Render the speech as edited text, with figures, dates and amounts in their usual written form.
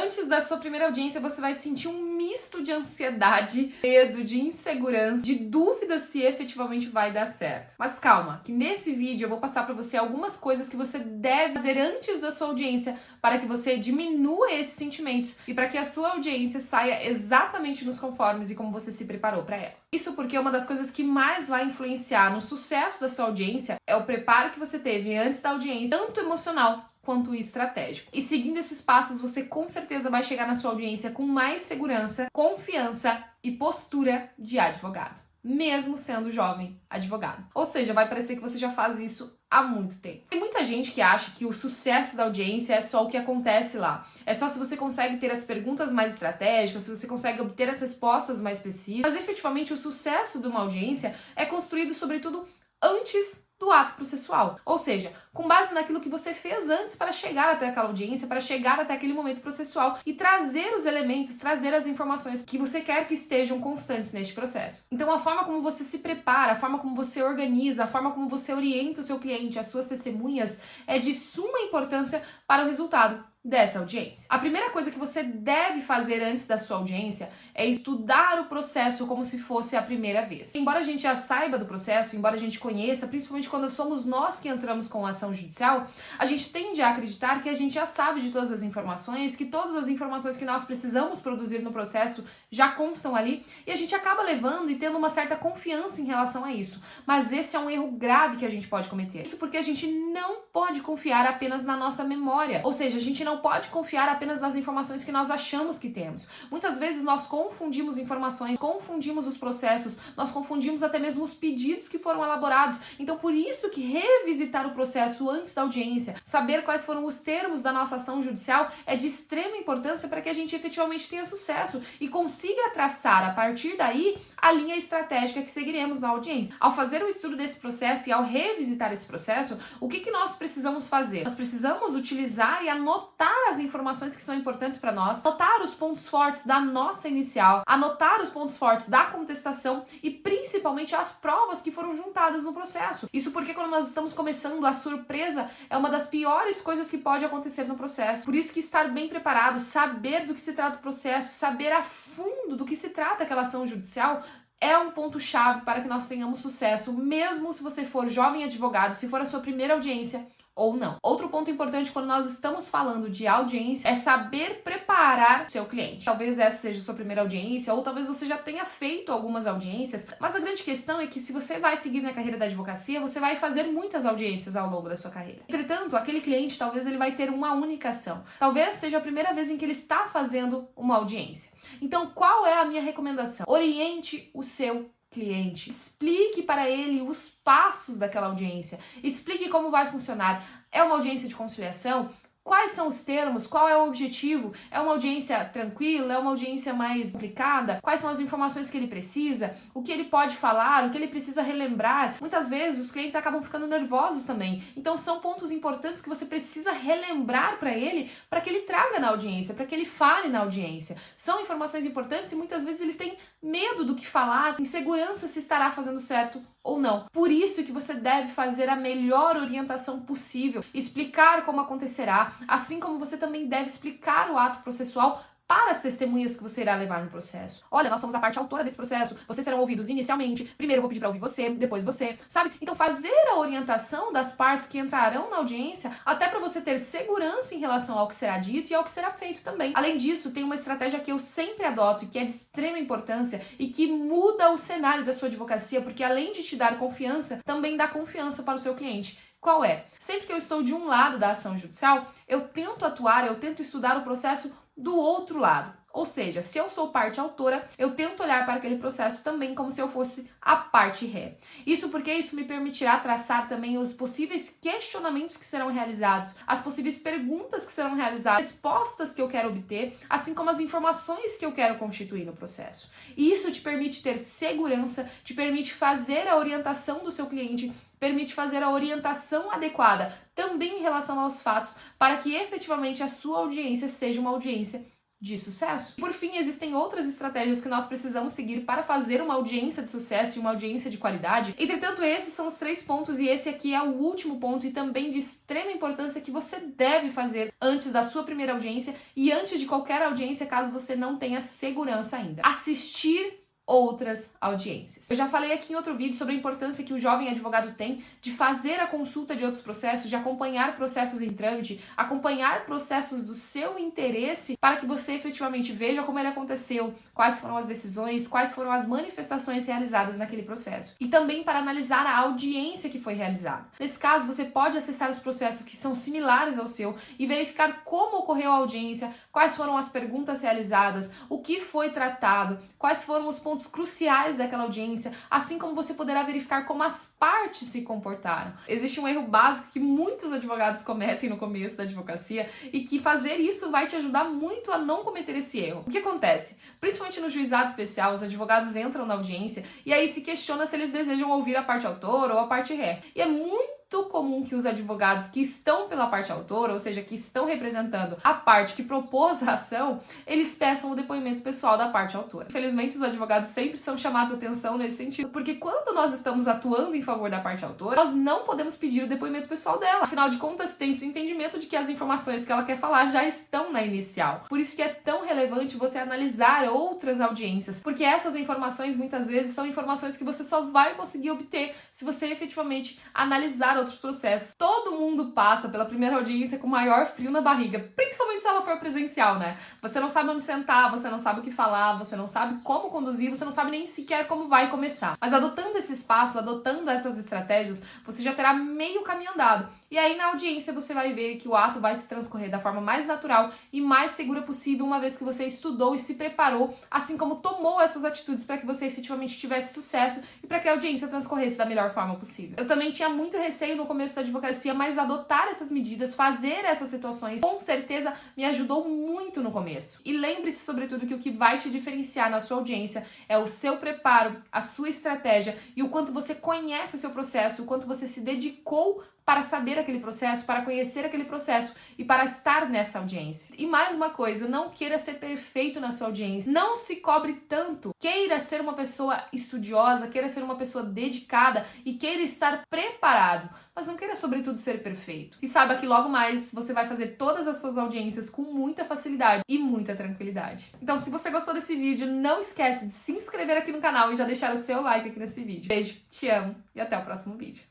Antes da sua primeira audiência, você vai sentir um misto de ansiedade, medo, de insegurança, de dúvida se efetivamente vai dar certo. Mas calma, que nesse vídeo eu vou passar para você algumas coisas que você deve fazer antes da sua audiência para que você diminua esses sentimentos e para que a sua audiência saia exatamente nos conformes e como você se preparou para ela. Isso porque uma das coisas que mais vai influenciar no sucesso da sua audiência é o preparo que você teve antes da audiência, tanto emocional quanto estratégico. E seguindo esses passos, você com certeza vai chegar na sua audiência com mais segurança, confiança e postura de advogado, mesmo sendo jovem advogado. Ou seja, vai parecer que você já faz isso há muito tempo. Tem muita gente que acha que o sucesso da audiência é só o que acontece lá. É só se você consegue ter as perguntas mais estratégicas, se você consegue obter as respostas mais precisas. Mas efetivamente o sucesso de uma audiência é construído sobretudo antes do ato processual. Ou seja, com base naquilo que você fez antes para chegar até aquela audiência, para chegar até aquele momento processual e trazer os elementos, trazer as informações que você quer que estejam constantes neste processo. Então a forma como você se prepara, a forma como você organiza, a forma como você orienta o seu cliente, as suas testemunhas, é de suma importância para o resultado dessa audiência. A primeira coisa que você deve fazer antes da sua audiência é estudar o processo como se fosse a primeira vez. Embora a gente já saiba do processo, embora a gente conheça, principalmente quando somos nós que entramos com a ação judicial, a gente tende a acreditar que a gente já sabe de todas as informações, que todas as informações que nós precisamos produzir no processo já constam ali, e a gente acaba levando e tendo uma certa confiança em relação a isso. Mas esse é um erro grave que a gente pode cometer. Isso porque a gente não pode confiar apenas na nossa memória, ou seja, a gente não pode confiar apenas nas informações que nós achamos que temos. Muitas vezes nós confundimos informações, confundimos os processos, nós confundimos até mesmo os pedidos que foram elaborados. Então, por isso que revisitar o processo antes da audiência, saber quais foram os termos da nossa ação judicial é de extrema importância para que a gente efetivamente tenha sucesso e consiga traçar, a partir daí, a linha estratégica que seguiremos na audiência. Ao fazer o estudo desse processo e ao revisitar esse processo, o que nós precisamos fazer? Nós precisamos utilizar e anotar as informações que são importantes para nós, anotar os pontos fortes da nossa inicial, anotar os pontos fortes da contestação e principalmente as provas que foram juntadas no processo. Isso porque quando nós estamos começando, a surpresa é uma das piores coisas que pode acontecer no processo. Por isso que estar bem preparado, saber do que se trata o processo, saber a fundo do que se trata aquela ação judicial é um ponto-chave para que nós tenhamos sucesso, mesmo se você for jovem advogado, se for a sua primeira audiência ou não. Outro ponto importante quando nós estamos falando de audiência é saber preparar o seu cliente. Talvez essa seja a sua primeira audiência, ou talvez você já tenha feito algumas audiências, mas a grande questão é que se você vai seguir na carreira da advocacia, você vai fazer muitas audiências ao longo da sua carreira. Entretanto, aquele cliente talvez ele vai ter uma única ação. Talvez seja a primeira vez em que ele está fazendo uma audiência. Então, qual é a minha recomendação? Oriente o seu cliente. Explique para ele os passos daquela audiência. Explique como vai funcionar. É uma audiência de conciliação? Quais são os termos? Qual é o objetivo? É uma audiência tranquila? É uma audiência mais complicada? Quais são as informações que ele precisa? O que ele pode falar? O que ele precisa relembrar? Muitas vezes os clientes acabam ficando nervosos também. Então são pontos importantes que você precisa relembrar para que ele traga na audiência, para que ele fale na audiência. São informações importantes e muitas vezes ele tem medo do que falar, insegurança se estará fazendo certo ou não. Por isso que você deve fazer a melhor orientação possível, explicar como acontecerá, assim como você também deve explicar o ato processual para as testemunhas que você irá levar no processo. Olha, nós somos a parte autora desse processo, vocês serão ouvidos inicialmente, primeiro eu vou pedir para ouvir você, depois você, sabe? Então fazer a orientação das partes que entrarão na audiência, até para você ter segurança em relação ao que será dito e ao que será feito também. Além disso, tem uma estratégia que eu sempre adoto e que é de extrema importância e que muda o cenário da sua advocacia, porque além de te dar confiança, também dá confiança para o seu cliente. Qual é? Sempre que eu estou de um lado da ação judicial, eu tento atuar, eu tento estudar o processo do outro lado. Ou seja, se eu sou parte autora, eu tento olhar para aquele processo também como se eu fosse a parte ré. Isso porque isso me permitirá traçar também os possíveis questionamentos que serão realizados, as possíveis perguntas que serão realizadas, as respostas que eu quero obter, assim como as informações que eu quero constituir no processo. E isso te permite ter segurança, te permite fazer a orientação do seu cliente, permite fazer a orientação adequada também em relação aos fatos, para que efetivamente a sua audiência seja uma audiência de sucesso. Por fim, existem outras estratégias que nós precisamos seguir para fazer uma audiência de sucesso e uma audiência de qualidade. Entretanto, esses são os 3 pontos e esse aqui é o último ponto e também de extrema importância que você deve fazer antes da sua primeira audiência e antes de qualquer audiência, caso você não tenha segurança ainda. Assistir outras audiências. Eu já falei aqui em outro vídeo sobre a importância que o jovem advogado tem de fazer a consulta de outros processos, de acompanhar processos em trâmite, acompanhar processos do seu interesse para que você efetivamente veja como ele aconteceu, quais foram as decisões, quais foram as manifestações realizadas naquele processo. E também para analisar a audiência que foi realizada. Nesse caso, você pode acessar os processos que são similares ao seu e verificar como ocorreu a audiência, quais foram as perguntas realizadas, o que foi tratado, quais foram os pontos cruciais daquela audiência, assim como você poderá verificar como as partes se comportaram. Existe um erro básico que muitos advogados cometem no começo da advocacia e que fazer isso vai te ajudar muito a não cometer esse erro. O que acontece? Principalmente no juizado especial, os advogados entram na audiência e aí se questiona se eles desejam ouvir a parte autora ou a parte ré. E é muito comum que os advogados que estão pela parte autora, ou seja, que estão representando a parte que propôs a ação, eles peçam o depoimento pessoal da parte autora. Infelizmente, os advogados sempre são chamados a atenção nesse sentido, porque quando nós estamos atuando em favor da parte autora, nós não podemos pedir o depoimento pessoal dela. Afinal de contas, tem-se o entendimento de que as informações que ela quer falar já estão na inicial. Por isso que é tão relevante você analisar outras audiências, porque essas informações, muitas vezes, são informações que você só vai conseguir obter se você efetivamente analisar outros processos. Todo mundo passa pela primeira audiência com o maior frio na barriga, principalmente se ela for presencial, né? Você não sabe onde sentar, você não sabe o que falar, você não sabe como conduzir, você não sabe nem sequer como vai começar. Mas adotando esses passos, adotando essas estratégias, você já terá meio caminho andado. E aí na audiência você vai ver que o ato vai se transcorrer da forma mais natural e mais segura possível, uma vez que você estudou e se preparou, assim como tomou essas atitudes para que você efetivamente tivesse sucesso e para que a audiência transcorresse da melhor forma possível. Eu também tinha muito receio no começo da advocacia, mas adotar essas medidas, fazer essas situações, com certeza me ajudou muito no começo. E lembre-se, sobretudo, que o que vai te diferenciar na sua audiência é o seu preparo, a sua estratégia e o quanto você conhece o seu processo, o quanto você se dedicou para saber aquele processo, para conhecer aquele processo e para estar nessa audiência. E mais uma coisa, não queira ser perfeito na sua audiência. Não se cobre tanto. Queira ser uma pessoa estudiosa, queira ser uma pessoa dedicada e queira estar preparado, mas não queira, sobretudo, ser perfeito. E saiba que logo mais você vai fazer todas as suas audiências com muita facilidade e muita tranquilidade. Então, se você gostou desse vídeo, não esquece de se inscrever aqui no canal e já deixar o seu like aqui nesse vídeo. Beijo, te amo e até o próximo vídeo.